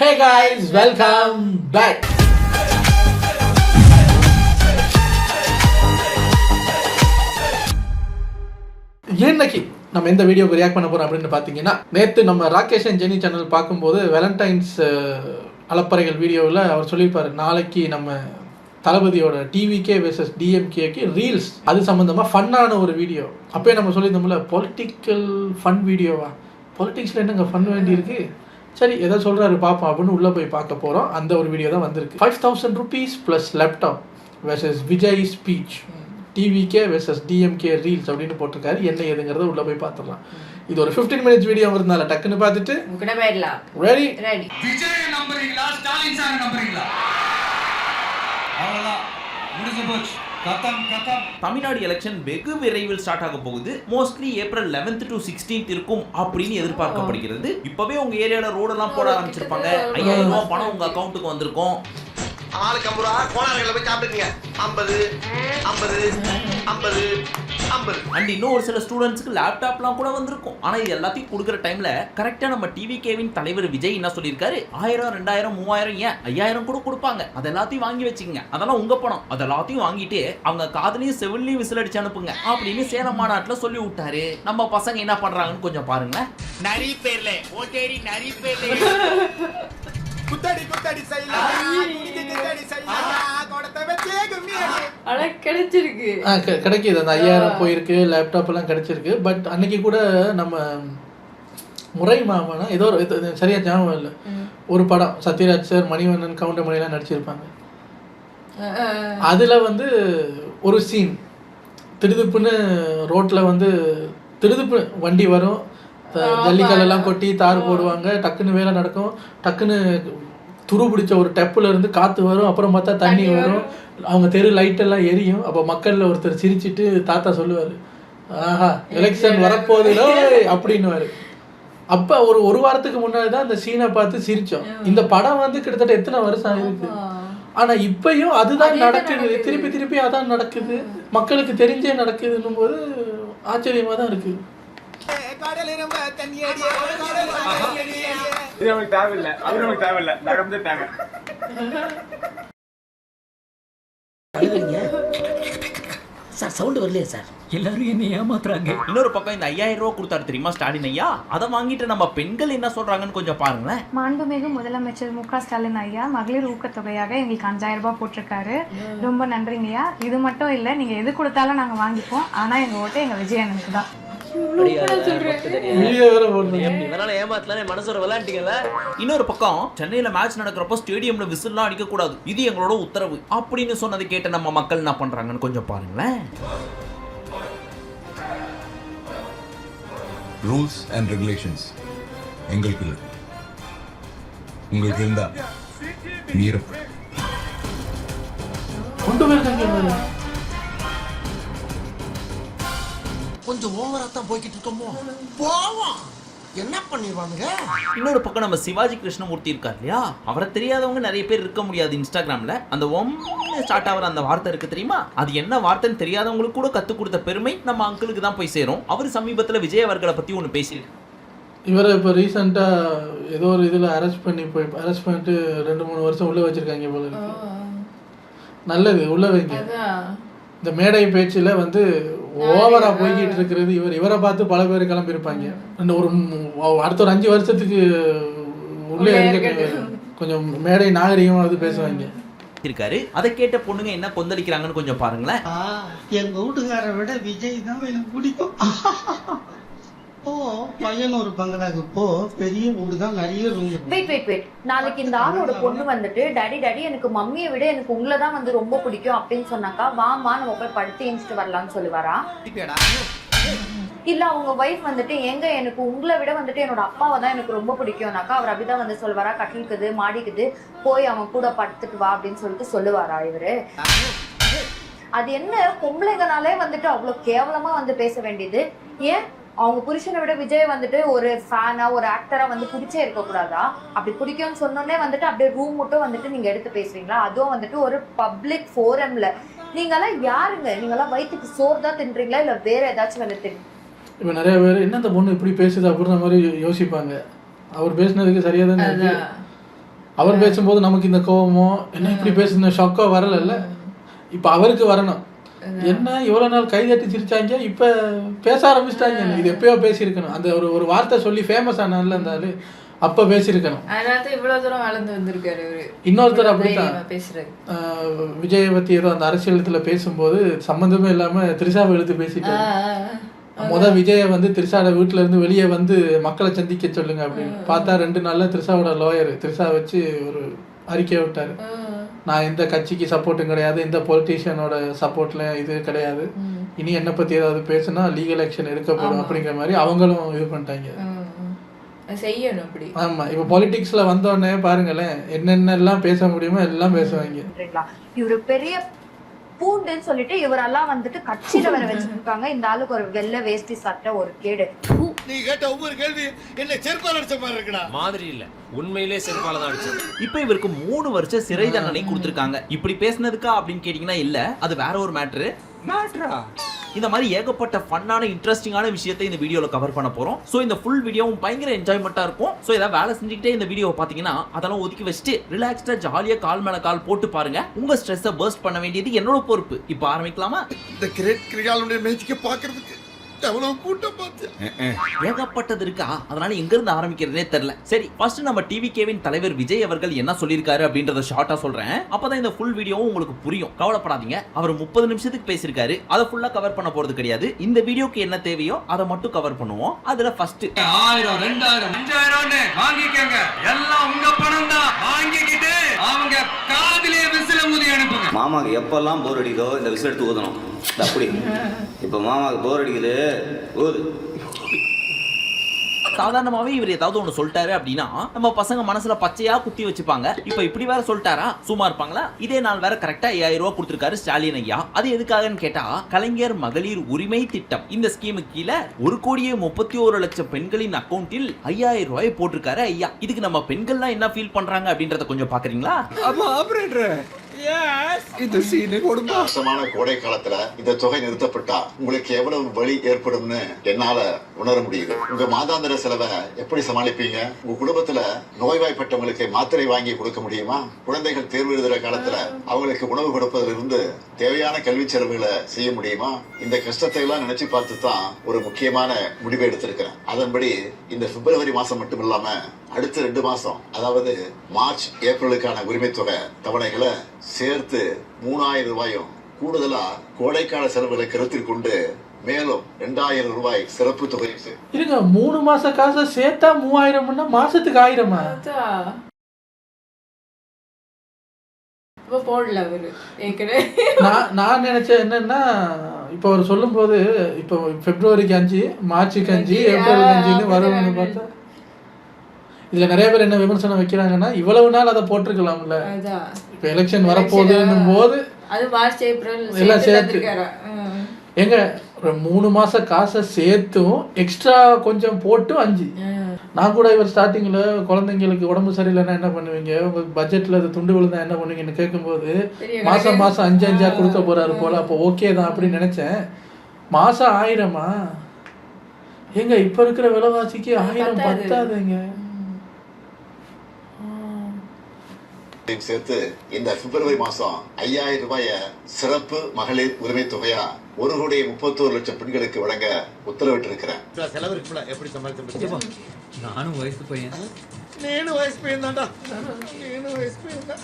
Hey guys, welcome back. இன்னைக்கு நம்ம எந்த வீடியோக்கு ரியாக்ட் பண்ண போறோம் அப்படின்னு பார்த்தீங்கன்னா, நேற்று நம்ம ராகேஷ் அண்ட் ஜெனி சேனல் பார்க்கும்போது வேலண்டைன்ஸ் அலப்பறைகள் வீடியோவில் அவர் சொல்லியிருப்பாரு, நாளைக்கு நம்ம தளபதியோட டிவிகே வெர்சஸ் டிஎம்கேக்கு ரீல்ஸ் அது சம்மந்தமாக ஃபன்னான ஒரு வீடியோ. அப்போயே நம்ம சொல்லியிருந்தோம்ல, பொலிட்டிக்கல் ஃபன் வீடியோவா, பொலிட்டிக்ஸில் என்னங்க ஃபன் வேண்டியிருக்கு, சரி எதை சொல்கிறாரு பார்ப்போம் அப்படின்னு உள்ளே போய் பார்க்க போகிறோம். அந்த ஒரு வீடியோ தான் வந்திருக்கு. 5,000 rupees plus laptop versus Vijay speech, TVK versus DMK reels அப்படின்னு போட்டிருக்காரு. என்ன ஏதுங்கிறத உள்ளே போய் பார்த்துடலாம். இது ஒரு 15 minutes வீடியோங்கிறதுனால டக்குன்னு பார்த்துட்டு ரெடி ரெடி. விஜய் நம்புறீங்களா, ஸ்டாலின் சார் நம்புறீங்களா? அவ்வளவுதான், முடிஞ்சு போச்சு. தமிழ்நாடு எலெக்ஷன் வெகு விரைவில் ஸ்டார்ட் ஆக போகுது. Mostly April 11th to 16th இருக்கும் அப்படின்னு எதிர்பார்க்கப்படுகிறது. இப்பவே உங்க ஏரியால ரோடெல்லாம் போட ஆரம்பிச்சிருப்பாங்க. 5000 ரூபாய் பணம் உங்க அக்கௌண்ட்டுக்கு வந்திருக்கும். ஆளுக்கு 50 ரூபா கோணாங்கல்ல போய் சாப்பிட்டுங்க. 50 50 50 50. அண்ட் இன்னும் ஒரு சில ஸ்டூடெண்ட்ஸ்க்கு லேப்டாப்லாம் கூட வந்திருக்கும். ஆனா இது எல்லாத்தையும் கொடுக்குற டைம்ல கரெக்டா நம்ம டிவிகேவின் தலைவர் விஜய் என்ன சொல்லியிருக்காரு, 1000 2000 3000 ஏன் 5000 கூட கொடுப்பாங்க, அது எல்லாத்தையும் வாங்கி வச்சுக்கங்க, அதெல்லாம் உங்க பணம், அது எல்லாத்தையும் வாங்கிட்டு அவங்க காதுலயும் செவிலையும் விசில் அடிச்சு அனுப்புங்க அப்படின்னு சேலம் மாநாட்டுல சொல்லி விட்டாரு. நம்ம பசங்க என்ன பண்றாங்கன்னு கொஞ்சம் பாருங்க. நரி பேர்ல ஓட்டேரி நரி பேர்ல குத்தடி குத்தடி சைலா குத்தடி சைலா கோடத்தை வெச்சே கும்மியடி. அட கிடைச்சிருக்கு, கிடைக்கிது. அந்த 5000 போயிருக்கு, லேப்டாப் எல்லாம் கிடைச்சிருக்கு. பட் அன்னைக்கு கூட நம்ம முறை மாமனா ஏதோ சரியா ஞாபகம் இல்லை, ஒரு படம் சத்யராஜ் சார், மணிவண்ணன், கவுண்டமணிலாம் நடிச்சிருப்பாங்க. அதில் வந்து ஒரு சீன் திடுதுப்புன்னு ரோட்டில் வந்து திடுதுப்பு வண்டி வரும், ஜல்லிக்கல்லாம் கொட்டி தார் போடுவாங்க, டக்குன்னு வேலை நடக்கும், டக்குன்னு துரு பிடிச்ச ஒரு டெப்பில் இருந்து காற்று வரும், அப்புறம் பார்த்தா தண்ணி வரும், அவங்க தெரு லைட்டெல்லாம் எரியும். அப்போ மக்களில் ஒருத்தர் சிரிச்சிட்டு தாத்தா சொல்லுவார், ஆஹா எலெக்ஷன் வரப்போகுதுலோ அப்படின்னுவார். அப்போ ஒரு வாரத்துக்கு முன்னாடி தான் அந்த சீனை பார்த்து சிரித்தோம். இந்த படம் வந்து கிட்டத்தட்ட எத்தனை வருஷம் ஆயிருக்கு, ஆனால் இப்பயும் அதுதான் நடக்குது, திருப்பி திருப்பி அதான் நடக்குது, மக்களுக்கு தெரிஞ்சே நடக்குதுன்னும் போது ஆச்சரியமாக தான் இருக்குது. சார் சவுண்ட் வரலையே சார், எல்லாரும் என்ன ஏமாத்துறாங்க. இன்னொரு பக்கம் இந்த 5000 ரூபாய் கொடுத்தாரு தெரியுமா ஸ்டாலின் ஐயா, அதை வாங்கிட்டு நம்ம பெண்கள் என்ன சொல்றாங்கன்னு கொஞ்சம் பாருங்களேன். மாண்புமிகு முதலமைச்சர் மு.க. ஸ்டாலின் ஐயா மகளிர் ஊக்கத்தொகையாக எங்களுக்கு 5000 ரூபாய் போட்டிருக்காரு. ரொம்ப நன்றிங்கய்யா. இது மட்டும் இல்லை, நீங்க எது கொடுத்தாலும் நாங்க வாங்கிப்போம், ஆனா எங்க ஓட்டு எங்க விஜய் அண்ணனுக்கு தான். இன்னொரு பக்கம் சென்னையில மேட்ச் நடக்கிறப்போ ஸ்டேடியம்ல விசில்லாம் அடிக்க கூடாது, இது எங்களோட உத்தரவு அப்படின்னு சொன்னதை கேட்ட நம்ம மக்கள் என்ன பண்றாங்கன்னு கொஞ்சம் பாருங்களேன். ரூல்ஸ் அண்ட் ரெகுலேஷன்ஸ் எங்களுக்கு இல்லை, உங்களுக்கு இருந்தா மீறும் கொண்டு போயிருக்காங்க. கொஞ்சம் ஓவரா தான் போய்கிட்டு இருக்கோமோ, போவோம் என்ன பண்ணிடுவானுங்க. இன்னொரு பக்கம் நம்ம சிவாஜி கிருஷ்ணமூர்த்தி இருக்கார் இல்லையா, அவரை தெரியாதவங்க நிறைய பேர் இருக்க முடியாது. இன்ஸ்டாகிராம்ல அந்த ஸ்டார்ட் ஆகிற அந்த வார்த்தை இருக்கு தெரியுமா, அது என்ன வார்த்தைன்னு தெரியாதவங்களுக்கு கூட கற்றுக் கொடுத்த பெருமை நம்ம அங்கிளுக்கு தான் போய் சேரும். அவர் சமீபத்தில் விஜய் அவர்களை பற்றி ஒன்று பேசியிருக்காரு. இவரை இப்போ ரீசெண்டாக ஏதோ ஒரு இதில் அரெஸ்ட் பண்ணிட்டு 2-3 வருஷம் உள்ளே வச்சுருக்காங்க போல இருக்கு. நல்லது, உள்ளே வைங்க. இந்த மேடை பேச்சில் வந்து ஓவரா போய்கிட்டு இருக்கிறது, இவரை பார்த்து பல பேர் கிளம்பியிருப்பாங்க. அடுத்த ஒரு 5 வருஷத்துக்கு உள்ளே இருக்க கொஞ்சம் மேடை நாகரிகமாக பேசுவாங்க இருக்காரு. அதை கேட்ட பொண்ணுங்க என்ன கொந்தளிக்கிறாங்கன்னு கொஞ்சம் பாருங்களேன். எங்க வீட்டுக்காரை விட விஜய் தான் எனக்கு பிடிக்கும். பையன் ஒரு பங்களாக்கு போ, பெரிய வீடு தான், நிறைய ரூம். வெயிட் நாளைக்கு இந்த ஆளோட பொண்ணு வந்துட்டு டாடி எனக்கு மம்மியை விட எனக்கு உங்களை தான் வந்து ரொம்ப பிடிக்கும் அப்படின்னு சொன்னாக்கா, வாமா நம்ம போய் படுத்து ஏஞ்சிட்டு வரலாம்னு சொல்லுவாரா? இல்ல அவங்க வைஃப் வந்துட்டு எங்க எனக்கு உங்களை விட வந்துட்டு என்னோட அப்பாவை தான் எனக்கு ரொம்ப பிடிக்கும்னாக்கா அவர் அப்படிதான் வந்து சொல்லுவாரா, கட்டிலுக்குது மாடிக்குது போய் அவன் கூட படுத்துட்டு வா அப்படின்னு சொல்லிட்டு சொல்லுவாரா இவரு? அது என்ன பொம்பளைங்கனாலே வந்துட்டு அவ்வளவு கேவலமா வந்து பேச வேண்டியது? ஏன் அவங்க புருஷனை விட விஜய் வந்துட்டு ஒரு ஃபேனா ஒரு ஆக்டரா வந்து பிடிச்சே இருக்கக்கூடாதா? அப்படி பிடிக்கும்னு சொன்னோன்னே வந்துட்டு அப்படியே ரூம் மட்டும் வந்துட்டு நீங்க எடுத்து பேசுறீங்களா? அதுவும் வந்துட்டு ஒரு பப்ளிக் ஃபோரம்ல. நீங்கெல்லாம் யாருங்க? நீங்கெல்லாம் வயிற்றுக்கு சோறு தான் தின்றீங்களா இல்ல வேற ஏதாச்சும் வந்து? இப்போ நிறைய பேர் என்ன இந்த பொண்ணு இப்படி பேசுது அப்படின்ற மாதிரி யோசிப்பாங்க. அவர் பேசினதுக்கு சரியா தானே இருக்கு. அவர் பேசும்போது நமக்கு இந்த கோவமோ என்ன இப்படி பேசுன ஷாக்கோ வரல. இப்போ அவருக்கு வரணும். என்ன இவ்வளோ நாள் கைதட்டி சிரிச்சாங்க, இப்போ பேச ஆரம்பிச்சிட்டாங்க. இது எப்பயோ பேசியிருக்கணும். அந்த ஒரு வார்த்தை சொல்லி ஃபேமஸ் ஆனால அந்த ஆளு அப்போ பேசியிருக்கணும். அதனால இவ்வளவு தூரம் வளர்ந்து வந்திருக்காரு அவரு. இன்னொருத்தர் அப்படித்தான் பேசுறாரு. விஜயை பற்றி ஏதோ அந்த அரசியலத்தில் பேசும்போது சம்மந்தமே இல்லாமல் திரிஷாவை எழுத்து பேசிட்டாரு. விஜயை வந்து திரிஷாவோட வீட்டுல இருந்து வெளியே வந்து மக்களை சந்திக்க சொல்லுங்க அப்படின்னு பார்த்தா 2 நாள்ல திரிஷாவோட லாயர் திரிஷா வச்சு ஒரு அறிக்கை விட்டாரு. நான் எந்த கட்சிக்கு சப்போர்ட்டும் கிடையாது, எந்த பொலிட்டீஷியனோட சப்போர்ட்ல இது கிடையாது, இனி என்னை பத்தி ஏதாவது பேசுனா லீகல் ஆக்ஷன் எடுக்கப்படும் அப்படிங்கிற மாதிரி அவங்களும் இது பண்ணிட்டாங்க. செய்யணும் அப்படி. ஆமா, இப்ப பாலிடிக்ஸ்ல வந்தோடனே பாருங்களேன் என்னென்னலாம் பேச முடியுமோ எல்லாம் பேசுவாங்க. இவரு பெரிய பூண்டுன்னு சொல்லிட்டு இவரெல்லாம் வந்துட்டு கட்சியில வர வச்சிருக்காங்க. இந்த ஆளுக்கு ஒரு வெள்ளை வேஷ்டி சட்டை ஒரு கேடு. நீ கேட்ட ஒவ்வொரு கேள்வி என்ன செருப்பால அடிச்ச மாதிரி இருக்குடா. மாதிரி இல்ல, உண்மையிலே செருப்பால தான் அடிச்சது. இப்போ இவருக்கு 3 வருஷம் சிறை தண்டனை கொடுத்திருக்காங்க. இப்படி பேசினதுக்கா அப்படின்னு கேட்டீங்கன்னா இல்ல, அது வேற ஒரு மேட்ரு. இந்த மாதிரி ஏகப்பட்ட ஃபன்னான இன்ட்ரெஸ்டிங்கான விஷயத்தை இந்த வீடியோல கவர் பண்ண போறோம். சோ இந்த ஃபுல் வீடியோவும் பயங்கர என்ஜாய்மெண்டா இருக்கும். சோ ஏதாவது வேலை செஞ்சுக்கிட்டே இந்த வீடியோவை பாத்தீங்கன்னா அதெல்லாம் ஒதுக்கி வச்சுட்டு ரிலாக்ஸ்டா ஜாலியா கால் மேல கால் போட்டு பாருங்க. உங்க ஸ்ட்ரெஸ்ஸை பர்ஸ்ட் பண்ண வேண்டியது என்னோட பொறுப்பு. இப்போ ஆரம்பிக்கலாமா? இந்த கிரேட் கிரிகாலுடைய மேட்ச்க்கு பாக்குறதுக்கு எவ்வளவு கூட்டம் பார்த்து ஏகப்பட்டது இருக்கா, அதனால எங்க இருந்து ஆரம்பிக்கிறதுனே தெரியல. சரி, ஃபர்ஸ்ட் நம்ம டிவிகேவின் தலைவர் விஜய் அவர்கள் என்ன சொல்லியிருக்காரு அப்படின்றத ஷார்ட்டா சொல்றேன். அப்பதான் இந்த ஃபுல் வீடியோவும் உங்களுக்கு புரியும். கவலைப்படாதீங்க, அவர் 30 நிமிஷத்துக்கு பேசியிருக்காரு. அதை ஃபுல்லா கவர் பண்ண போறது கிடையாது. இந்த வீடியோக்கு என்ன தேவையோ அதை மட்டும் கவர் பண்ணுவோம். அதுல ஃபர்ஸ்ட் 1000 2000 5000 வாங்கிக்கங்க, எல்லாம் உங்க பணம் தான். வாங்கிக்கிட்டு அவங்க காதிலே விசில முதி அனுப்புங்க. மாமாக்கு எப்பெல்லாம் போர் அடிக்குதோ இந்த விசில் எடுத்து ஊதணும். அப்படி இப்போ மாமாக்கு போர் அடிக்குது ஊது. சாதாரணமாவே இவர் ஏதாவது ஒண்ணு சொல்லிட்டாரு அப்படின்னா நம்ம பசங்க மனசுல பச்சையா குத்தி வச்சுப்பாங்க. இப்ப இப்படி வேற சொல்லிட்டாரா, சும்மா இருப்பாங்களா? இதே நாள் வேற கரெக்டா 5000 ரூபாய் கொடுத்திருக்காரு ஸ்டாலின் ஐயா. அது எதுக்காகன்னு கேட்டா, கலைஞர் மகளிர் உரிமை திட்டம் இந்த ஸ்கீமுக்கு கீழே 1,31,00,000 பெண்களின் அக்கௌண்டில் 5000 ரூபாய் போட்டிருக்காரு ஐயா. இதுக்கு நம்ம பெண்கள்லாம் என்ன ஃபீல் பண்றாங்க அப்படின்றத கொஞ்சம் பாக்குறீங்களா? இந்த சீனை கொடுங்க. மோசமான கோடை காலத்துல இந்த தொகை நிறுத்தப்பட்டா உங்களுக்கு எவ்வளவு வலி ஏற்படும்னு என்னால உணர முடியுது. உங்க மாதாந்திர செலவை எப்படி சமாளிப்பீங்க? உங்க குடும்பத்துல நோய்வாய்ப்பட்டவங்களுக்கு மாத்திரை வாங்கி கொடுக்க முடியுமா? குழந்தைகள் தேர்வு எழுதுற காலத்துல அவங்களுக்கு உணவு கொடுப்பதிலிருந்து தேவையான கல்வி செலவுகளை செய்ய முடியுமா? இந்த கஷ்டத்தை எல்லாம் நினைச்சு பார்த்து தான் ஒரு முக்கியமான முடிவை எடுத்திருக்கிறேன். அதன்படி இந்த பிப்ரவரி மாசம் மட்டும் இல்லாம அடுத்த 2 மாசம், அதாவது மார்ச் ஏப்ரலுக்கான உரிமை தொகை தவணைகளை சேர்த்து 3000 ரூபாயும் கூடுதலா கோடைக்கால செலவுகளை கருத்தில் கொண்டு மேலும் 2000 ரூபாய் சிறப்பு தொகையும் இருங்க. 3 மாச காசை சேர்த்தா 3000 மாசத்துக்கு 1000-ஆ? போடல அவரு. நான் நினைச்சேன் என்னன்னா, இப்போ அவர் சொல்லும் போது இப்போ பிப்ரவரிக்கு 5, மார்ச்சுக்கு 5, ஏப்ரலுக்கு 5ன்னு வரும்னு பார்த்தா இதுல நிறைய பேர் என்ன விமர்சனம் வைக்கிறாங்கன்னா, இவ்வளவு நாள் அதை போட்டிருக்கலாம்ல. இப்ப எலெக்ஷன் வரப்போகுதுன்னும் போது அது மார்ச் ஏப்ரல் எல்லாம் சேர்த்து எங்க 3 மாச காசை சேர்த்தும் எக்ஸ்ட்ரா கொஞ்சம் போட்டு 5. நான் கூட இவர் ஸ்டார்டிங்ல குழந்தைங்களுக்கு உடம்பு சரியில்லைன்னா என்ன பண்ணுவீங்க, உங்க பட்ஜெட்ல அது துண்டு விழுந்தா என்ன பண்ணுவீங்கன்னு கேட்கும்போது மாசம் 5 கொடுக்க போறாரு போல. அப்போ ஓகே தான் அப்படின்னு நினைச்சேன். மாசம் 1000-ஆ? எங்க இப்ப இருக்கிற விலைவாசிக்கு 1000 பத்தாதுங்க. சேர்த்து இந்த பிப்ரவரி மாசம் 5000 ரூபாய சிறப்பு மகளிர் உரிமை தொகையா 1,31,00,000 பெண்களுக்கு வழங்க உத்தரவிட்டு இருக்கிறேன். செலவு இருக்குல்ல, எப்படி சமாளிச்சு? நானும் வயசு பையன். நீனும் வயசு பையன் தான்டா. நீனும் வயசு பையன் தான்.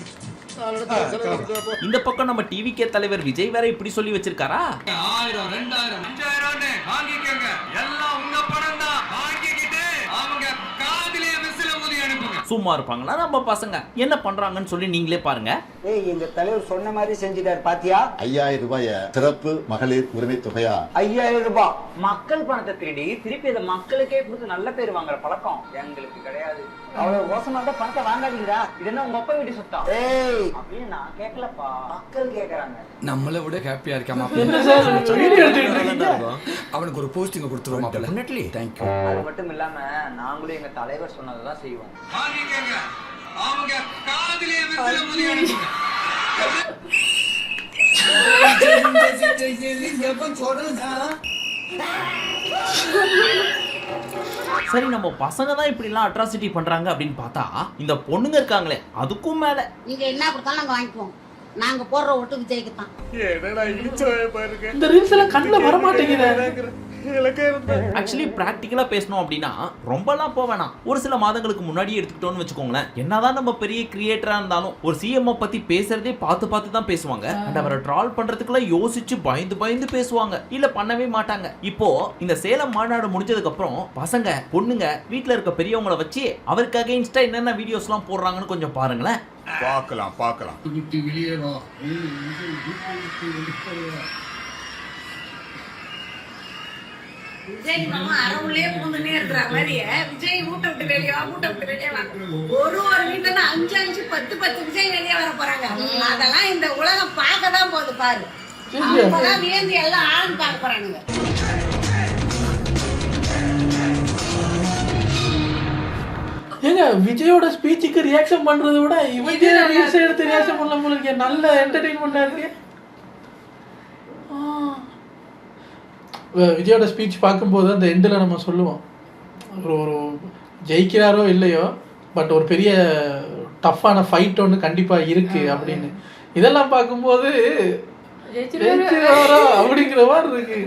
இந்த பக்கம் நம்ம டிவிகே தலைவர் விஜய் வேற இப்படி சொல்லி வச்சிருக்காரா? 1000 2000 5000 வாங்கிக்கங்க, எல்லாம் உங்க பணம் தான். வாங்கிக்கிட்டு அவங்க காதிலே விசில முதி அனுப்புங்க. சும்மா இருப்பாங்களா நம்ம பசங்க? என்ன பண்றாங்கன்னு சொல்லி நீங்களே பாருங்க. எங்க தலைவர் சொன்ன மாதிரி செஞ்சிட்டாரு பாத்தியா? 5000 ரூபாய சிறப்பு மகளிர் உரிமை தொகையா 5000 ரூபாய். மக்கள் பணத்தை திருப்பி அதை மக்களுக்கே கொடுத்து நல்ல பேர் வாங்குற பழக்கம் எங்களுக்கு கிடையாது. அவ்வளவு மோசமா தான் பணத்தை வாங்காதீங்களா? இது என்ன உங்க அப்பா வீட்டு சொத்தா? அப்படின்னு நான் கேட்கலப்பா, மக்கள் கேக்குறாங்க. நம்மளை விட ஹாப்பியா இருக்காமா? அவனுக்கு ஒரு போஸ்டிங் கொடுத்துருவோம். தேங்க்யூ. அது மட்டும் இல்லாம நாங்களும் எங்க தலைவர் சொன்னதான் செய்வோம். வாங்கிக்கங்க, அவங்க காதிலே விசில முதி அனுப்புங்க. சரி, நம்ம பசங்க தான் இப்படிலாம் அட்ராசிட்டி பண்றாங்க அப்படின்னு பார்த்தா இந்த பொண்ணுங்க இருக்காங்களே அதுக்கும் மேல. நீங்க என்ன கொடுத்தாலும் நாங்க வாங்கிக்குவோம். நாங்க போடுற ஓட்டு விஜய்க்கு தான். இந்த ரீல்ஸ் எல்லாம் கண்ணுல வர மாட்டேங்குது. ஆக்சுவலி பிராக்டிக்கலா பேசணும் அப்படின்னா ரொம்பலாம் போக வேணாம். ஒரு சில மாதங்களுக்கு முன்னாடி எடுத்துக்கிட்டோம்னு வச்சுக்கோங்களேன், என்னதான் நம்ம பெரிய கிரியேட்டரா இருந்தாலும் ஒரு சிஎம் பத்தி பேசுறதே பார்த்து தான் பேசுவாங்க. அண்ட் அவரை ட்ரால் பண்றதுக்குலாம் யோசிச்சு பயந்து பேசுவாங்க, இல்ல பண்ணவே மாட்டாங்க. இப்போ இந்த சேலம் மாநாடு முடிஞ்சதுக்கு அப்புறம் பசங்க பொண்ணுங்க வீட்டுல இருக்க பெரியவங்களை வச்சு அவருக்கு அகைன்ஸ்டா என்னென்ன வீடியோஸ் எல்லாம் போடுறாங்கன்னு கொஞ்சம் பாருங்களேன். பார்க்கலாம். விஜய் மாமா அரவுள்ளே பூந்துனே இருக்கிற மாதிரி விஜய் மூட்டை விட்டு வெளியே வா. ஒரு வீட்டுல 5 10 விஜய் வெளியே வர போறாங்க. அதெல்லாம் இந்த உலகம் பார்க்கதான் போகுது பாரு. அப்பதான் வியந்து எல்லாம் ஆளும் பார்க்க போறானுங்க. ஏங்க விஜயோட ஸ்பீச்சுக்கு ரியாக்ஷன் பண்றதை விட இவங்க ரீல்ஸ் எடுத்து ரியாக்ஷன் பண்ண முடியல. நல்ல என்டர்டெயின்மெண்டா இருக்கு. விஜயோட ஸ்பீச் பார்க்கும்போது அந்த எண்டில் நம்ம சொல்லுவோம், ஒரு ஜெயிக்கிறாரோ இல்லையோ பட் ஒரு பெரிய டஃப்பான ஃபைட் ஒன்று கண்டிப்பாக இருக்குது அப்படின்னு. இதெல்லாம் பார்க்கும்போது ஜெயிக்கிறாரோ அப்படிங்கிற மாதிரி இருக்கு.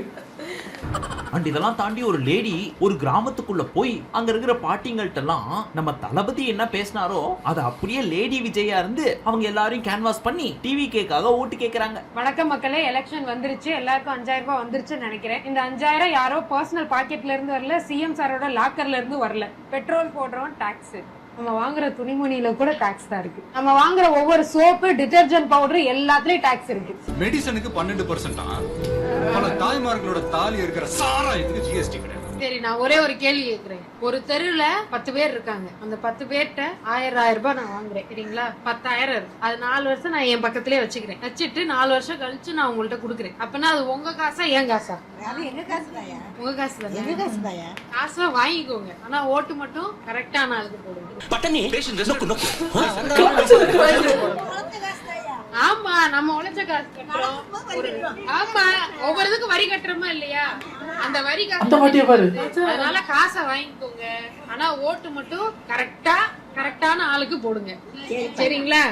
அண்ட் இதெல்லாம் தாண்டி ஒரு லேடி ஒரு கிராமத்துக்குள்ள போய் அங்க இருக்கிற பாட்டிங்கள்ட்ட எல்லாம் நம்ம தளபதி என்ன பேசினாரோ அதை அப்படியே லேடி விஜயா இருந்து அவங்க எல்லாரையும் கேன்வாஸ் பண்ணி டிவி கேக்காக ஓட்டு கேக்குறாங்க. வணக்கம் மக்களே, எலெக்ஷன் வந்துருச்சு, எல்லாருக்கும் 5000 ரூபாய் வந்துருச்சுன்னு நினைக்கிறேன். இந்த 5000 யாரோ பர்சனல் பாக்கெட்ல இருந்து வரல, சிஎம் சாரோட லாக்கர்ல இருந்து வரல. பெட்ரோல் போடுறோம் டாக்ஸ், நம்ம வாங்குற துணிமணியில கூட டாக்ஸ் தான் இருக்கு. நம்ம வாங்குற ஒவ்வொரு சோப்பு, டிடர்ஜென்ட் பவுடர் எல்லாத்துலயும் டாக்ஸ் இருக்கு. மெடிசனுக்கு 12%. பல தாய்மார்களோட தாலி இருக்கிற சாராயத்துக்கு ஜிஎஸ்டி கிடையாது. சரி, நான் ஒரே ஒரு கேள்வி கேட்கிறேன். ஒரு தெருல 10 பேர் இருக்காங்க. அந்த 10 பேர்ட்ட 1000 ரூபாய் நான் வாங்குறேன், சரிங்களா? 10,000 இருக்கு. அது 4 வருஷம் நான் என் பக்கத்திலே வச்சுக்கிறேன். வச்சுட்டு 4 வருஷம் கழிச்சு நான் உங்கள்ட்ட கொடுக்குறேன். அப்பனா அது உங்க காசா என் காசா? எங்க காசு தாயா? உங்க காசு தான். எங்க காசு தாயா? காசை வாங்கிக்கோங்க, ஆனா ஓட்டு மட்டும் கரெக்டான ஆளுக்கு போடுங்க. ஆமா, நம்ம உழைச்ச காசு கட்டுறோம். ஆமா, ஒவ்வொருத்துக்கும் வரி கட்டுறோமா இல்லையா? அந்த வரி காசு, அதனால காசை வாங்கிக்கோங்க, ஆனா ஓட்டு மட்டும் கரெக்டான ஆளுக்கு போடுங்க, சரிங்களா?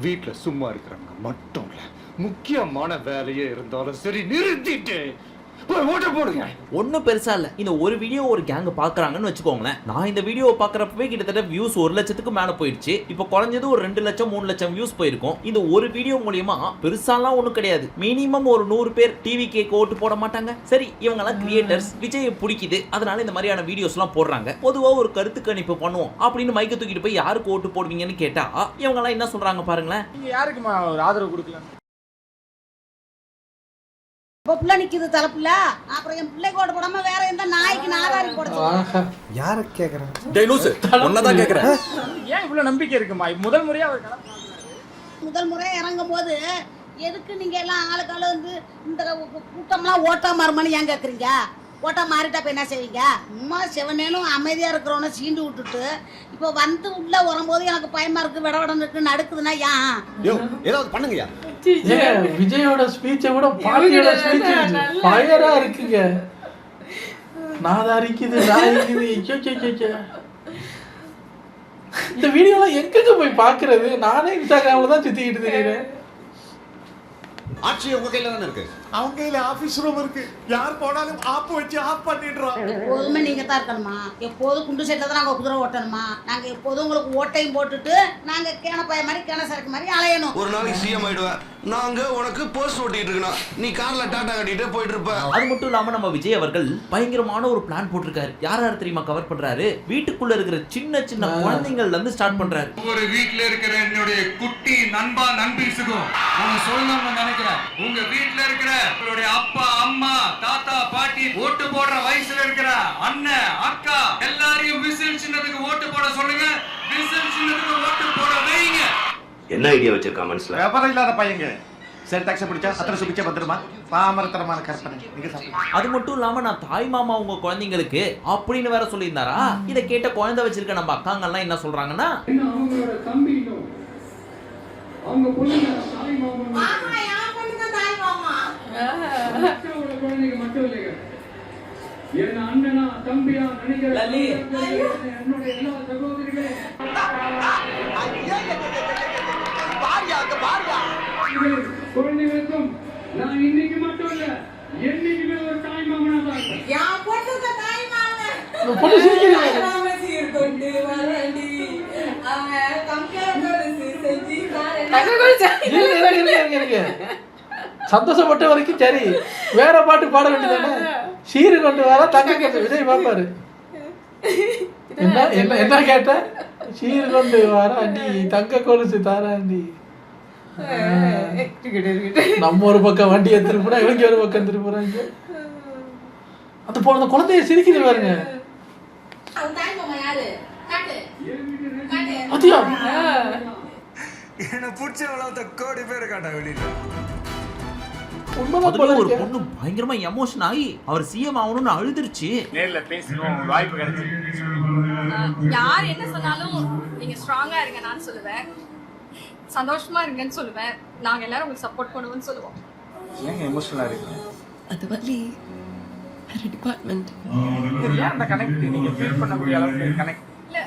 வீட்டுல சும்மா இருக்கிறவங்க மட்டும் இல்ல, முக்கியமான வேலையே இருந்தாலும் சரி நிறுத்திட்டு ஒன்னும் பெருசா இல்ல. இந்த ஒரு வீடியோ ஒரு கேங் பாக்குறாங்கன்னு வச்சுக்கோங்களேன். நான் இந்த வீடியோவை பாக்குறப்பவே கிட்டத்தட்ட வியூஸ் 1 லட்சத்துக்கு மேல போயிடுச்சு. இப்ப குறைஞ்சது ஒரு 2 லட்சம் 3 லட்சம் வியூஸ் போயிருக்கும். இந்த ஒரு வீடியோ மூலியமா பெருசாலாம் ஒண்ணும் கிடையாது. மினிமம் ஒரு 100 பேர் டிவி கேக்கு ஓட்டு போட மாட்டாங்க. சரி, இவங்க எல்லாம் கிரியேட்டர்ஸ், விஜய் பிடிக்குது, அதனால இந்த மாதிரியான வீடியோஸ் எல்லாம் போடுறாங்க. பொதுவா ஒரு கருத்து கணிப்பு பண்ணுவோம் அப்படின்னு மைக்க தூக்கிட்டு போய் யாருக்கு ஓட்டு போடுவீங்கன்னு கேட்டா இவங்க எல்லாம் என்ன சொல்றாங்க பாருங்களேன். நீங்க யாருக்குமா ஆதரவு கொடுக்கலாம்? பிள்ளை நிக்குது தலைப்புல, அப்புறம் என் பிள்ளை கோடு போடாம வேற எந்த நாய்க்கு நாதாரி போட சொல்லுங்க. யார கேக்குறேன்? டேய் லூசு, உன்னதான் கேக்குறேன். ஏன் இவ்வளவு நம்பிக்கை இருக்குமா? முதல் முறையா அவர் முதல் முறையா இறங்கும் போது எதுக்கு நீங்க எல்லாம் ஆளுக்கால வந்து இந்த கூட்டம்லாம் ஓட்டா மாறுமான்னு ஏன் கேக்குறீங்க? ஓட்டா மாறிட்டா இப்ப என்ன செய்வீங்க? அம்மா சிவனேனும் அமைதியா இருக்கிறவன சீண்டு விட்டுட்டு இப்போ வந்து உள்ள வரும்போது எனக்கு பயமா இருக்கு, விடவடம் இருக்கு, நடக்குதுன்னா ஏதாவது பண்ணுங்கயா. விஜயோட ஸ்பீச்சை விட பாட்டியோட ஸ்பீச் பயரா இருக்குங்க. நாதாரிக்குது. இந்த வீடியோலாம் எங்க போய் பாக்குறது? நானே இன்ஸ்டாகிராம்ல தான் சுத்திக்கிட்டு தெரியுறேன். ஆட்சி உங்க கையில தானே இருக்கு. அவங்க கையில ஆபீஸ் ரூம் இருக்கு. யார் போனாலும் ஆப் வச்சு ஆப் பண்ணிடுறோம். எப்போதுமே நீங்க தான் இருக்கணுமா? எப்போதும் குண்டு சைட்ல தான் நாங்க குதிரை ஓட்டணுமா? நாங்க எப்போதும் உங்களுக்கு ஓட்டையும் போட்டுட்டு நாங்க கேனப்பாய மாதிரி கேன சரக்கு மாதிரி அலையணும். ஒரு நாளைக்கு சிஎம் ஆயிடுவேன். நாங்க உனக்கு போஸ்ட் ஓட்டிட்டு இருக்கணும், நீ கார்ல டாடா கட்டிட்டு போயிட்டு இருப்ப. அது மட்டும் இல்லாம நம்ம விஜய் அவர்கள் பயங்கரமான ஒரு பிளான் போட்டிருக்காரு. யார் தெரியுமா கவர் பண்றாரு? வீட்டுக்குள்ள இருக்கிற சின்ன சின்ன குழந்தைங்கள்ல இருந்து ஸ்டார்ட் பண்றாரு. ஒரு வீட்ல இருக்கிற என்னுடைய குட்டி நண்பா நண்பீஸுக்கும் நான் சொல்லணும்னு நினைக்கிறேன். உங்க வீட்ல இருக்கிற உங்களுடைய அப்பா அம்மா தாத்தா பாட்டி ஓட்டு போடுற வயசுல இருக்கிற அண்ணன் அக்கா எல்லாரையும் விசில் சின்னத்துக்கு ஓட்டு போட சொல்லுங்க. விசில் சின்னத்துக்கு ஓட்டு போட வைங்க. என்ன ஐடியா வச்சிருக்கா மனசுல? வியாபாரம் இல்லாத பையங்க. சரி, டாக்ஸ் பிடிச்சா அத்தனை சுபிச்சா பத்திரமா பாமரத்தரமான கற்பனை. அது மட்டும் இல்லாம நான் தாய் மாமா உங்க குழந்தைங்களுக்கு அப்படின்னு வேற சொல்லியிருந்தாரா? இதை கேட்ட குழந்தை வச்சிருக்க நம்ம அக்காங்க எல்லாம் என்ன சொல்றாங்கன்னா, அவங்களோட தம்பியும் அவங்க பொண்ணுங்க தாய் மாமா குழந்தைங்க மட்டும் இல்லைங்க. என் அண்ணனா என்னுடைய எல்லா சகோதரிகளே குழந்தைகளுக்கும் நான் இன்னைக்கு மட்டும் இல்ல என்னைக்குமே ஒரு தாய் மாமனா தான் சந்தோஷப்பட்ட வரைக்கும் சரி, வேற பாட்டு பாட வேண்டியதானே. சீரு கொண்டு வர தங்க கொண்டு விஜய் பாப்பாரு. என்ன என்ன என்ன கேட்ட? சீரு கொண்டு வராண்டி தங்க கொலுசு தாராண்டி. நம்ம ஒரு பக்கம் வண்டியை திருப்பினா இவங்க ஒரு பக்கம் திருப்புறாங்க. அந்த போன குழந்தைய சிரிக்குது பாருங்க. எனக்கு பிடிச்ச வளர்த்த கோடி பேர் காட்டா வெளியில. அதுல ஒரு பொண்ணு பயங்கரமா எமோஷன் ஆகி அவர் சிஎம் ஆகணும்னு அழுதுருச்சு. நேர்ல பேசணும் வாய்ப்பு கிடைச்சிருக்கு. யார் என்ன சொன்னாலும் நீங்க ஸ்ட்ராங்கா இருங்க நான் சொல்லுவேன், சந்தோஷமா இருங்கன்னு சொல்லுவேன், நாங்க எல்லாரும் உங்களுக்கு சப்போர்ட் பண்ணுவோம்னு சொல்லுவோம். ஏங்க எமோஷனலா இருக்கீங்க? அது வலி வேற டிபார்ட்மெண்ட். ஏன் அந்த கனெக்ட் நீங்க ஃபீல் பண்ணக்கூடிய அளவுக்கு கனெக்ட்? இல்ல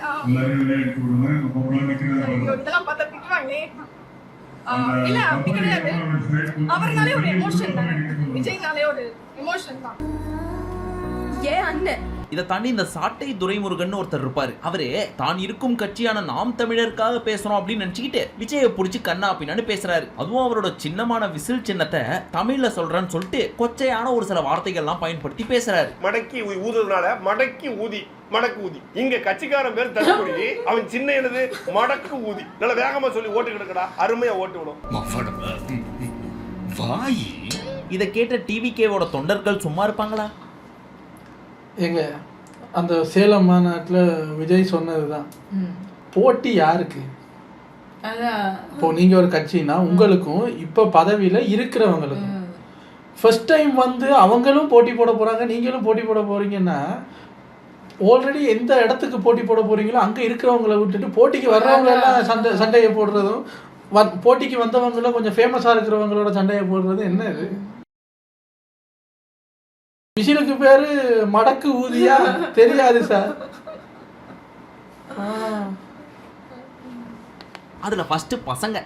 இதெல்லாம் பார்த்தா திட்டுவாங்களே. இல்ல அப்படி கிடையாது, அவர்னாலே ஒரு எமோஷன் தான், விஜய்னாலே ஒரு எமோஷன் தான். ஏன் அண்ணன் இதை தாண்டி இந்த சாட்டை துரைமுருகன் ஒருத்தர் இருப்பாரு. அவரு தான் இருக்கும் கட்சியான நாம் தமிழருக்காக பேசுறோம் அப்படின்னு நினைச்சுக்கிட்டு விஜயை பிடிச்சி கண்ணா அப்படின்னு பேசுறாரு. அதுவும் அவரோட சின்னமான விசில் சின்னத்தை தமிழ்ல சொல்றேன்னு சொல்லிட்டு கொச்சையான ஒரு சில வார்த்தைகள்லாம் பயன்படுத்தி பேசுறாரு. மடக்கி ஊதுறதுனால மடக்கி ஊதி மடக்கு ஊதி. இங்க கட்சிக்காரன் பேர் தடுப்படி, அவன் சின்ன என்னது மடக்கு ஊதி. நல்ல வேகமா சொல்லி ஓட்டு கிடக்கடா, அருமையா ஓட்டு விடும். இதை கேட்ட டிவிகேவோட தொண்டர்கள் சும்மா இருப்பாங்களா? எங்க அந்த சேலம் மாநாட்டில் விஜய் சொன்னது தான், போட்டி யாருக்கு? இப்போ நீங்கள் ஒரு கட்சினா உங்களுக்கும் இப்போ பதவியில் இருக்கிறவங்களுக்கும் ஃபர்ஸ்ட் டைம் வந்து அவங்களும் போட்டி போட போகிறாங்க, நீங்களும் போட்டி போட போகிறீங்கன்னா ஆல்ரெடி எந்த இடத்துக்கு போட்டி போட போகிறீங்களோ அங்கே இருக்கிறவங்கள விட்டுட்டு போட்டிக்கு வர்றவங்க எல்லாம் சண்டையை போடுறதும் போட்டிக்கு வந்தவங்களும் கொஞ்சம் ஃபேமஸாக இருக்கிறவங்களோட சண்டையை போடுறது என்ன இது? விசிலுக்கு பேரு மடக்கு ஊதியா தெரியாது சார். அதுல ஃபர்ஸ்ட் பசங்க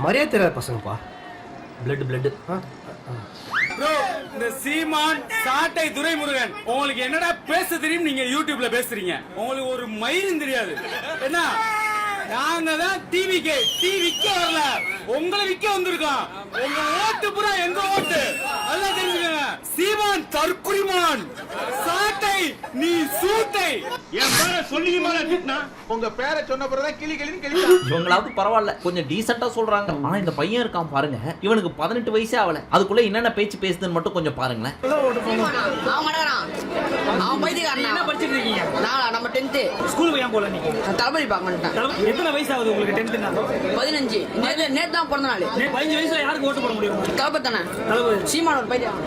மரியாதை தெரியாத பசங்கப்பா. பிளட் ப்ரோ, இந்த சீமான் சாட்டை துரைமுருகன் உங்களுக்கு என்னடா பேச தெரியும்? நீங்க யூடியூப்ல பேசுறீங்க, உங்களுக்கு ஒரு மயிரும் தெரியாது. என்ன நாங்க தான் டிவிக்கு வரல, உங்களை விக்க வந்திருக்கோம். உங்க ஓட்டு புறா எங்க ஓட்டு நல்லா தெரிஞ்சுக்கங்க. சீமான் தற்குறிமான், சாட்டை நீ சூட்டை. என் பேரை சொல்லியுமா திட்டினா? உங்க பேரை சொன்ன பிறகுதான் கிளி கிளின்னு கிளி. இவங்களாவது பரவாயில்ல, கொஞ்சம் டீசெண்டா சொல்றாங்க. ஆனா இந்த பையன் இருக்கான் பாருங்க, இவனுக்கு 18 வயசே ஆகல, அதுக்குள்ள என்னென்ன பேச்சு பேசுதுன்னு மட்டும் கொஞ்சம் பாருங்களேன். அவன் பைத்தியக்காரன். என்ன படிச்சிட்டு இருக்கீங்க? நம்ம 10th ஸ்கூலுக்கு ஏன் போல நீங்க? தளபதி பார்க்க மாட்டேன். எத்தனை வயசு ஆகுது உங்களுக்கு? 10th 15. நேத்து தான் பிறந்த நாள். 15 வயசுல யாருக்கு ஓட்டு போட முடியும்? தளபதி தானே. சீமான் ஒரு பைத்தியம்.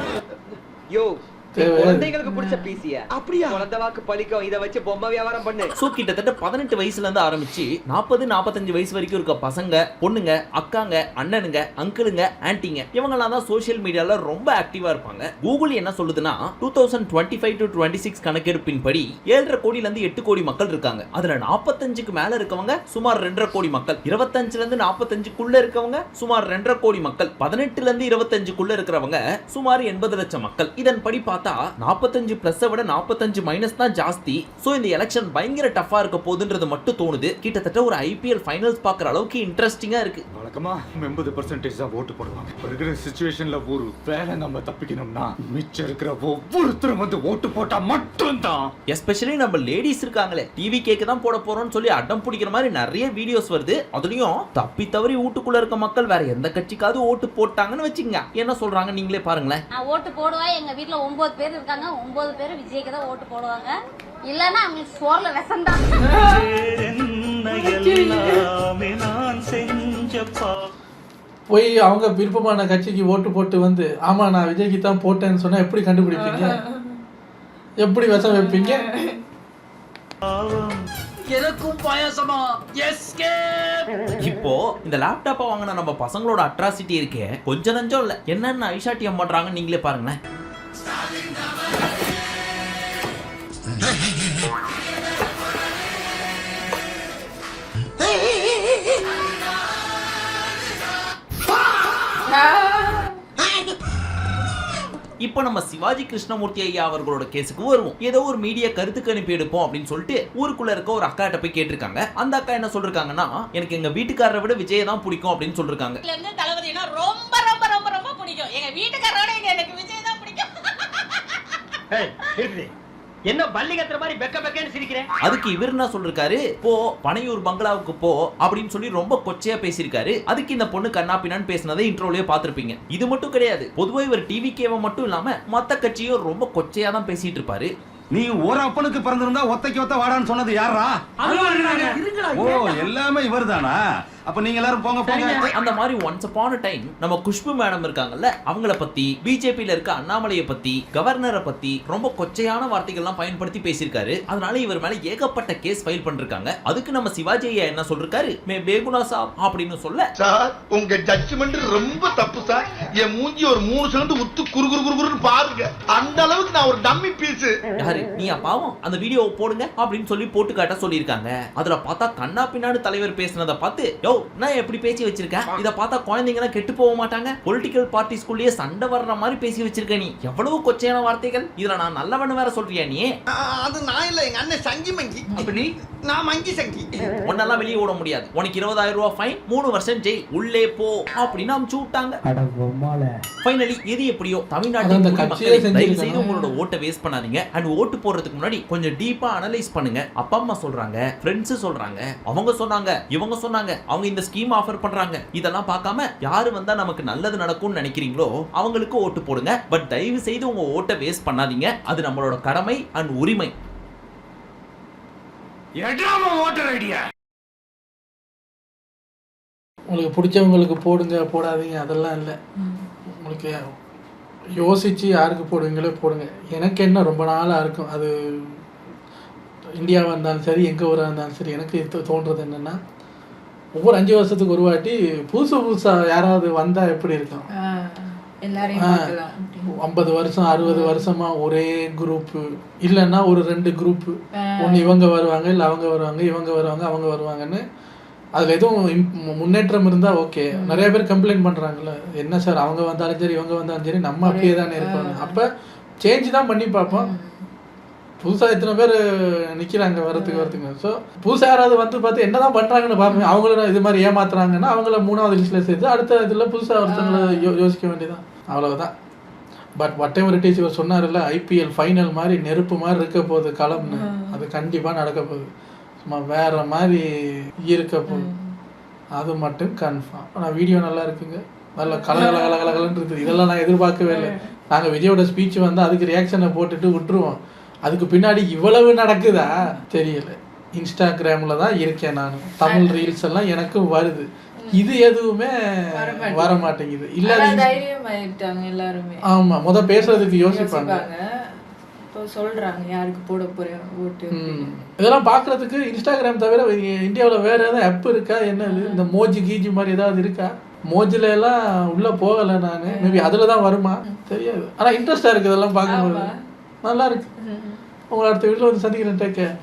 யோ, குழந்தைகளுக்கு பிடிச்ச பீசிய அப்படியே குழந்தை வாக்கு பழிக்கும், இதை வச்சு பொம்மை வியாபாரம் பண்ணு. சோ கிட்டத்தட்ட 18 வயசுல இருந்து ஆரம்பிச்சு 40-45 வயசு வரைக்கும் இருக்க பசங்க, பொண்ணுங்க, அக்காங்க, அண்ணனுங்க, அங்கிளுங்க, ஆன்ட்டிங்க இவங்கெல்லாம் தான் சோசியல் மீடியால ரொம்ப ஆக்டிவா இருப்பாங்க. கூகுள் என்ன சொல்லுதுன்னா 2025-26 கணக்கெடுப்பின் படி 7.5 கோடில இருந்து 8 கோடி மக்கள் இருக்காங்க. அதுல 45க்கு மேல இருக்கவங்க சுமார் 2.5 கோடி மக்கள், 25ல இருந்து 45க்குள்ள இருக்கவங்க சுமார் 2.5 கோடி மக்கள், 18ல இருந்து 25க்குள்ள இருக்கிறவங்க சுமார் 80 லட்சம் மக்கள். இதன்படி 45 பிளஸ் விட 45 மைனஸ் தான் ஜாஸ்தி. சோ இந்த எலெக்ஷன் பயங்கர டஃபா இருக்க போகுதுன்றது மட்டும் தோணுது. கிட்டத்தட்ட ஒரு ஐபிஎல் ஃபைனல்ஸ் பார்க்குற அளவுக்கு இன்ட்ரெஸ்டிங்கா இருக்கு. வழக்கமா 80% தான் ஓட்டு போடுவாங்க. இருக்கிற சிச்சுவேஷன்ல ஒரு வேலை நம்ம தப்பிக்கணும்னா மிச்சம் இருக்கிற ஒவ்வொருத்தரும் வந்து ஓட்டு போட்டா மட்டும் தான். எஸ்பெஷலி நம்ம லேடிஸ் இருக்காங்களே, டிவி கேக்கு தான் போட போறோம்னு சொல்லி அடம் பிடிக்கிற மாதிரி நிறைய வீடியோஸ் வருது. அதுலயும் தப்பி தவறி வீட்டுக்குள்ள இருக்க மக்கள் வேற எந்த கட்சிக்காவது ஓட்டு போட்டாங்கன்னு வச்சுங்க, என்ன சொல்றாங்க நீங்களே பாருங்களேன். நான் ஓட்டு போடுவேன், எங்க வீட்டுல 9 பேர் இருக்காங்க, 9 பேர் விஜய்க்கு தான் ஓட்டு போடுவாங்க. இல்லன்னா அவங்களுக்கு சோர்ல விஷம் தான். போய் அவங்க விருப்பமான கட்சிக்கு ஓட்டு போட்டு வந்து ஆமா நான் விஜய்க்கு தான் போட்டேன்னு சொன்னா எப்படி கண்டுபிடிப்பீங்க? எப்படி விஷம் வைப்பீங்க? எனக்கும் பாயாசமா? இப்போ இந்த லேப்டாப்பை வாங்கின நம்ம பசங்களோட அட்ராசிட்டி இருக்கே கொஞ்சம் நஞ்சம் இல்ல. என்னென்ன ஐஷாட்டியம் பண்றாங்க நீங்களே பாருங்களேன். இப்போ நம்ம சிவாஜி கிருஷ்ணமூர்த்தி ஐயா அவர்களோட கேஸுக்கு வருவோம். ஏதோ ஒரு மீடியா கருத்துக்கு அனுப்பி எடுப்போம் அப்படின்னு சொல்லிட்டு ஊருக்குள்ள இருக்க ஒரு அக்காட்ட போய் கேட்டிருக்காங்க. அந்த அக்கா என்ன சொல்றாங்கன்னா, எனக்கு எங்க வீட்டுக்காரரை விட விஜயை தான் பிடிக்கும் அப்படின்னு சொல்றாங்க. தளபதினா ரொம்ப ரொம்ப ரொம்ப ரொம்ப பிடிக்கும். எங்க வீட்டுக்காரரோட எனக்கு விஜய் தான் பிடிக்கும். என்ன பள்ளி கத்துற மாதிரி பெக்க பெக்கன்னு சிரிக்கிறேன். அதுக்கு இவர் என்ன சொல்லிருக்காரு, போ பனையூர் பங்களாவுக்கு போ அப்படின்னு சொல்லி ரொம்ப கொச்சையா பேசியிருக்காரு. அதுக்கு இந்த பொண்ணு கண்ணாப்பினான்னு பேசினதை இன்ட்ரோலயே பார்த்திருப்பீங்க. இது மட்டும் கிடையாது, பொதுவா இவர் டிவிகேவை மட்டும் இல்லாம மத்த கட்சியும் ரொம்ப கொச்சையா தான் பேசிட்டு இருப்பாரு. நீ ஒரு அப்பனுக்கு பிறந்திருந்தா ஒத்தைக்கு ஒத்த வாடான்னு சொன்னது யாரா? ஓ, எல்லாமே இவர்தானா? அப்ப நீங்க எல்லாரும் போங்க போங்க. அந்த மாதிரி ஒன்ஸ் அப்பான் a டைம் நம்ம குஷ்பு மேடம் இருக்காங்கல்ல, அவங்கள பத்தி, பிஜேபியில இருக்க அண்ணாமலையை பத்தி, கவர்னரை பத்தி ரொம்ப கொச்சையான வார்த்தைகள்லாம் பயன்படுத்தி பேசியிருக்காரு. அதனால இவர் மேல ஏகப்பட்ட கேஸ் ஃபைல் பண்ணிருக்காங்க. அதுக்கு நம்ம சிவாஜி ஐயா என்ன சொல்றாரு, மே பேகுனா சாப் அப்படின்னு சொல்ல, சார் உங்க ஜட்ஜ்மெண்ட் ரொம்ப தப்பு சார். என் மூஞ்சி ஒரு 3 செகண்ட் உத்து குறுகுறுன்னு பாருங்க. அந்த அளவுக்கு நான் ஒரு டம்மி பீஸ். யாரு நீ பாவம், அந்த வீடியோவை போடுங்க அப்படின்னு சொல்லி போட்டு காட்ட சொல்லியிருக்காங்க. அதுல பார்த்தா கண்ணா பின்னாடி தலைவர் பேசினதை பார்த்து, யோ நான் எப்படி பேசி வச்சிருக்கேன், இதை பார்த்தா குழந்தைங்கலாம் கெட்டு போக மாட்டாங்க, பொலிட்டிக்கல் பார்ட்டிஸ்குள்ளேயே சண்டை வர்ற மாதிரி பேசி வச்சிருக்க, நீ எவ்வளவு கொச்சையான வார்த்தைகள், இதுல நான் நல்லவன்னு வேற சொல்றியா நீ? அது நான் இல்ல, எங்க அண்ணன் சங்கி மங்கி. அப்ப நீ? நான் மங்கி சங்கி. உன்னெல்லாம் வெளியே ஓட முடியாது, உனக்கு 20,000 ரூபாய் ஃபைன், 3 வருஷம் ஜெயில், உள்ளே போ அப்படின்னு அமுச்சு விட்டாங்க. ஃபைனலி எது எப்படியோ தமிழ்நாட்டில் தயவு செய்து உங்களோட ஓட்டை வேஸ்ட் பண்ணாதீங்க. அண்ட் ஓட்டு போடுறதுக்கு முன்னாடி கொஞ்சம் டீப்பா அனலைஸ் பண்ணுங்க. அப்பா அம்மா சொல்றாங்க, ஃப்ரெண்ட்ஸ் சொல்றாங்க, அவங்க சொன்னாங்க, இவங்க சொன்னாங்க, அவங்க இந்த ஸ்கீம் ஆஃபர் பண்றாங்க, இதெல்லாம் பார்க்காம யாரு வந்தா நமக்கு நல்லது நடக்கும்னு நினைக்கிறீங்களோ அவங்களுக்கு ஓட்டு போடுங்க. பட் தயவு செய்து உங்க ஓட்டை வேஸ்ட் பண்ணாதீங்க. அது நம்மளோட கடமை அண்ட் உரிமை. உங்களுக்கு பிடிச்சவங்களுக்கு போடுங்க, போடாதீங்க அதெல்லாம் இல்லை. உங்களுக்கு யோசிச்சு யாருக்கு போடுவீங்களோ போடுங்க. எனக்கு என்ன ரொம்ப நாளாக இருக்கும், அது இந்தியாவாக இருந்தாலும் சரி, எங்கள் ஊராக இருந்தாலும் சரி, எனக்கு தோன்றது என்னென்னா, ஒவ்வொரு 5 வருஷத்துக்கு ஒரு வாட்டி புதுசாக யாராவது வந்தால் எப்படி இருக்கும். 50 வருஷம் 60 வருஷமா ஒரே குரூப்பு, இல்லைன்னா ஒரு 2 குரூப்பு, ஒன்று இவங்க வருவாங்க, இல்லை அவங்க வருவாங்க, இவங்க வருவாங்க, அவங்க வருவாங்கன்னு. அதில் எதுவும் முன்னேற்றம் இருந்தால் ஓகே. நிறைய பேர் கம்ப்ளைண்ட் பண்ணுறாங்கல்ல, என்ன சார் அவங்க வந்தாலும் சரி இவங்க வந்தாலும் சரி நம்ம அப்படியே தானே இருப்பாங்க. அப்போ சேஞ்ச் தான் பண்ணி பார்ப்போம். புதுசாக எத்தனை பேர் நிற்கிறாங்க வரத்துக்கு. ஸோ புதுசாக யாராவது வந்து பார்த்து என்ன தான் பண்ணுறாங்கன்னு பார்ப்போம். அவங்கள இது மாதிரி ஏமாத்துறாங்கன்னா அவங்கள 3வது லிஸ்ட்டில் சேர்த்து அடுத்த இதில் புதுசாக ஒருத்தங்களை யோசிக்க வேண்டியதான், அவ்வளவுதான். But what ever it is, இவர் சொன்னார்ல IPL ஃபைனல் மாதிரி நெருப்பு மாதிரி இருக்க போகுது களம்னு, அது கண்டிப்பாக நடக்க போகுது. சும்மா வேற மாதிரி இருக்க போகுது, அது மட்டும் கன்ஃபார்ம். ஆனால் வீடியோ நல்லா இருக்குங்க, நல்ல கலகலன்னு இருக்குது. இதெல்லாம் நான் எதிர்பார்க்கவே இல்லை. நாங்கள் விஜயோட ஸ்பீச் வந்து அதுக்கு ரியாக்ஷனை போட்டுட்டு விட்டுருவோம். அதுக்கு பின்னாடி இவ்வளவு நடக்குதா தெரியல. இன்ஸ்டாகிராமில் தான் இருக்கேன் நான், தமிழ் ரீல்ஸ் எல்லாம் எனக்கும் வருது, இது எதுவுமே வர மாட்டேங்குது. இல்ல எல்லாருமே ஆமா பேசுறதுக்கு யோசிப்பாங்க, சொல்றாங்க யாருக்கு போட போறேன் ஓட்டு. இதெல்லாம் பாக்குறதுக்கு இன்ஸ்டாகிராம் தவிர இந்தியாவில் வேற ஏதாவது ஆப் இருக்கா, என்னது இந்த மோஜி கீஜி மாதிரி ஏதாவது இருக்கா? மோஜில எல்லாம் உள்ள போகலை நான், மேபி அதுல தான் வருமா தெரியாது. ஆனா இன்ட்ரெஸ்டா இருக்கு இதெல்லாம் பார்க்கும்போது, நல்லா இருக்கு. உங்களை அடுத்த வீட்டில் வந்து சந்திக்கிறேன். Take care.